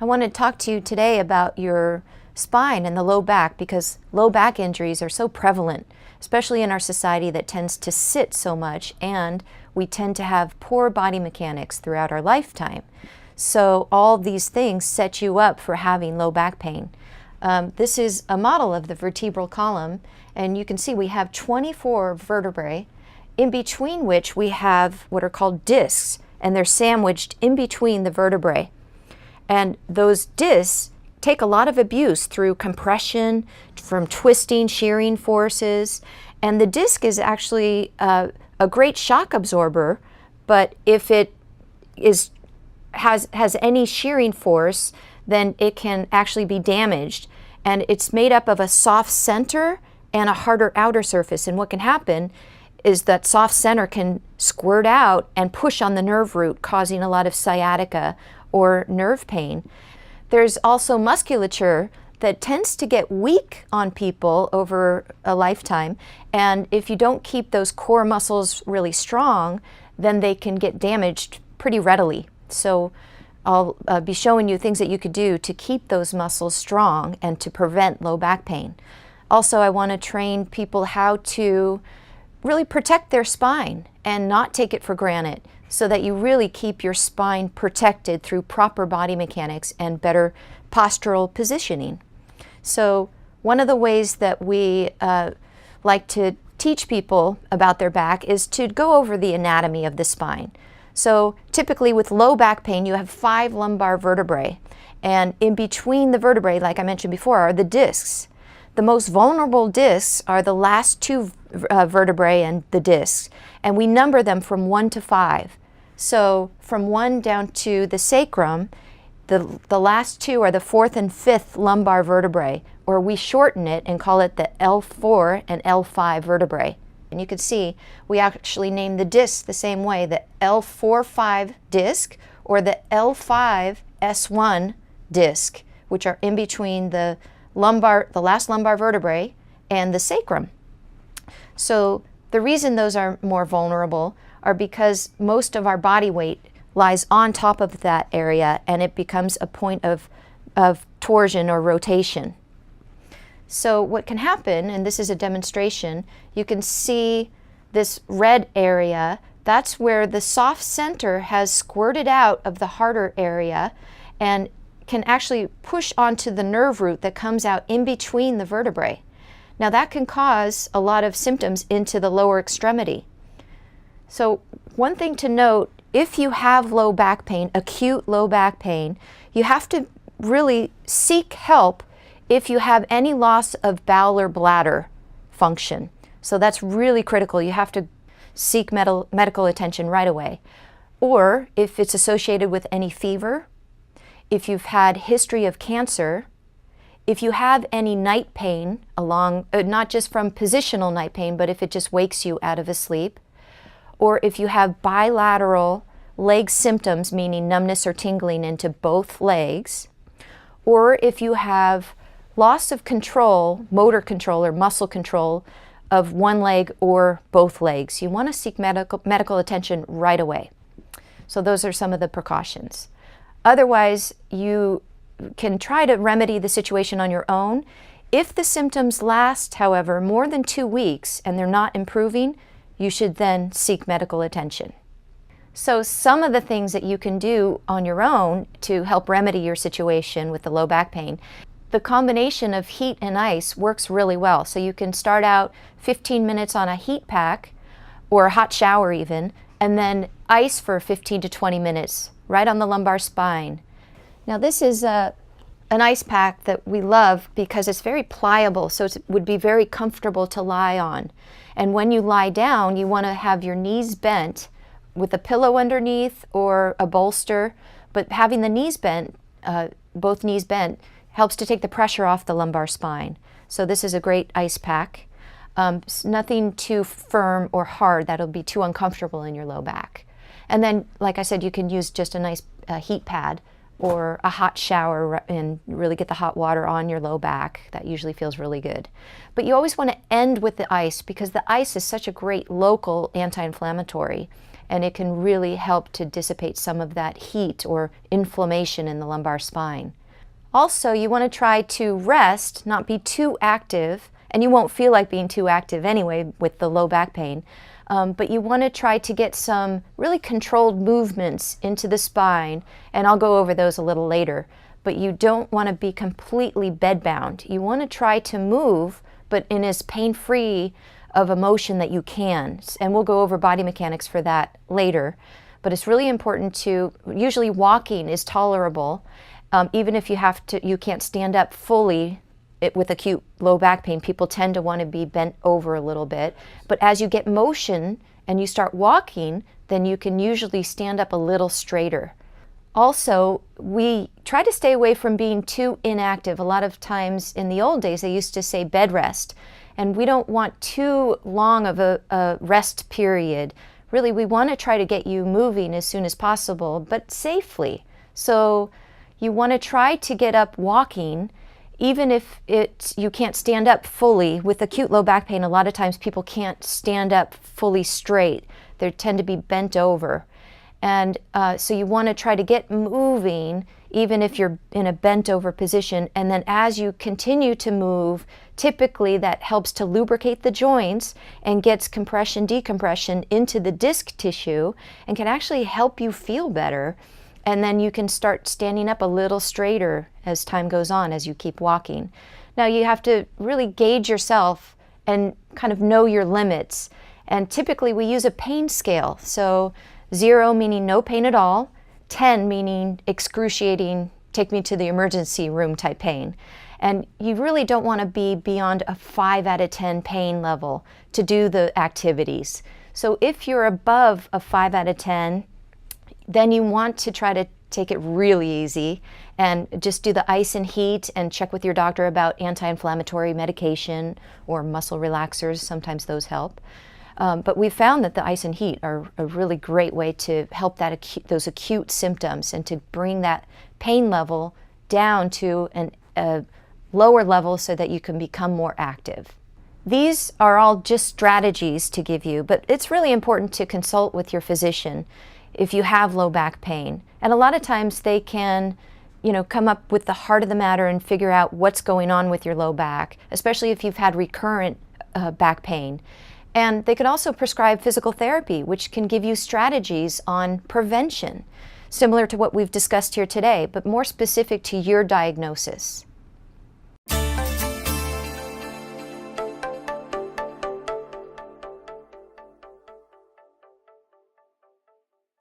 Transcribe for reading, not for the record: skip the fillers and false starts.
I want to talk to you today about your spine and the low back, because low back injuries are so prevalent, especially in our society that tends to sit so much, and we tend to have poor body mechanics throughout our lifetime. So all these things set you up for having low back pain. This is a model of the vertebral column, and you can see we have 24 vertebrae, in between which we have what are called discs, and they're sandwiched in between the vertebrae. And those discs take a lot of abuse through compression, from twisting, shearing forces. And the disc is actually a great shock absorber, but if it has any shearing force, then it can actually be damaged. And it's made up of a soft center and a harder outer surface. And what can happen is that soft center can squirt out and push on the nerve root, causing a lot of sciatica or nerve pain. There's also musculature that tends to get weak on people over a lifetime, and if you don't keep those core muscles really strong, then they can get damaged pretty readily. So I'll be showing you things that you could do to keep those muscles strong and to prevent low back pain. Also, I want to train people how to really protect their spine and not take it for granted, so that you really keep your spine protected through proper body mechanics and better postural positioning. So one of the ways that we like to teach people about their back is to go over the anatomy of the spine. So typically with low back pain, you have 5 lumbar vertebrae, and in between the vertebrae, like I mentioned before, are the discs. The most vulnerable discs are the last 2 vertebrae and the discs, and we number them from 1 to 5. So from 1 down to the sacrum, the last 2 are the 4th and 5th lumbar vertebrae, or we shorten it and call it the L4 and L5 vertebrae. And you can see we actually name the discs the same way, the L4-5 disc or the L5-S1 disc, which are in between the last lumbar vertebrae and the sacrum. So the reason those are more vulnerable are because most of our body weight lies on top of that area, and it becomes a point of torsion or rotation. So what can happen, and this is a demonstration, you can see this red area. That's where the soft center has squirted out of the harder area and can actually push onto the nerve root that comes out in between the vertebrae. Now that can cause a lot of symptoms into the lower extremity. So one thing to note, if you have low back pain, acute low back pain, you have to really seek help if you have any loss of bowel or bladder function. So that's really critical. You have to seek medical attention right away. Or if it's associated with any fever, if you've had history of cancer, if you have any night pain along, not just from positional night pain, but if it just wakes you out of a sleep, or if you have bilateral leg symptoms, meaning numbness or tingling into both legs, or if you have loss of control, motor control or muscle control of one leg or both legs, you want to seek medical attention right away. So those are some of the precautions. Otherwise, you can try to remedy the situation on your own. If the symptoms last, however, more than 2 weeks and they're not improving, you should then seek medical attention. So some of the things that you can do on your own to help remedy your situation with the low back pain, the combination of heat and ice works really well. So you can start out 15 minutes on a heat pack or a hot shower even, and then ice for 15 to 20 minutes right on the lumbar spine. Now this is an ice pack that we love because it's very pliable, so it would be very comfortable to lie on. And when you lie down, you want to have your knees bent with a pillow underneath or a bolster, but having the knees bent, both knees bent, helps to take the pressure off the lumbar spine. So this is a great ice pack. Nothing too firm or hard that'll be too uncomfortable in your low back. And then, like I said, you can use just a nice heat pad or a hot shower and really get the hot water on your low back. That usually feels really good. But you always want to end with the ice because the ice is such a great local anti-inflammatory, and it can really help to dissipate some of that heat or inflammation in the lumbar spine. Also, you want to try to rest, not be too active, and you won't feel like being too active anyway with the low back pain. But you want to try to get some really controlled movements into the spine, and I'll go over those a little later. But you don't want to be completely bedbound. You want to try to move, but in as pain-free of a motion that you can. And we'll go over body mechanics for that later. But it's really important to, usually walking is tolerable, even if you can't stand up fully. With acute low back pain, people tend to want to be bent over a little bit. But as you get motion and you start walking, then you can usually stand up a little straighter. Also, we try to stay away from being too inactive. A lot of times in the old days, they used to say bed rest. And we don't want too long of a rest period. Really, we want to try to get you moving as soon as possible, but safely. So you want to try to get up walking. Even if you can't stand up fully. With acute low back pain, a lot of times people can't stand up fully straight. They tend to be bent over. And so you want to try to get moving even if you're in a bent over position. And then as you continue to move, typically that helps to lubricate the joints and gets compression, decompression into the disc tissue and can actually help you feel better. And then you can start standing up a little straighter as time goes on, as you keep walking. Now you have to really gauge yourself and kind of know your limits. And typically we use a pain scale. So 0 meaning no pain at all, 10 meaning excruciating, take me to the emergency room type pain. And you really don't want to be beyond a 5 out of 10 pain level to do the activities. So if you're above a 5 out of 10, then you want to try to take it really easy and just do the ice and heat and check with your doctor about anti-inflammatory medication or muscle relaxers. Sometimes those help. But we've found that the ice and heat are a really great way to help those acute symptoms and to bring that pain level down to a lower level so that you can become more active. These are all just strategies to give you, but it's really important to consult with your physician if you have low back pain. And a lot of times they can, come up with the heart of the matter and figure out what's going on with your low back, especially if you've had recurrent back pain. And they can also prescribe physical therapy, which can give you strategies on prevention, similar to what we've discussed here today, but more specific to your diagnosis.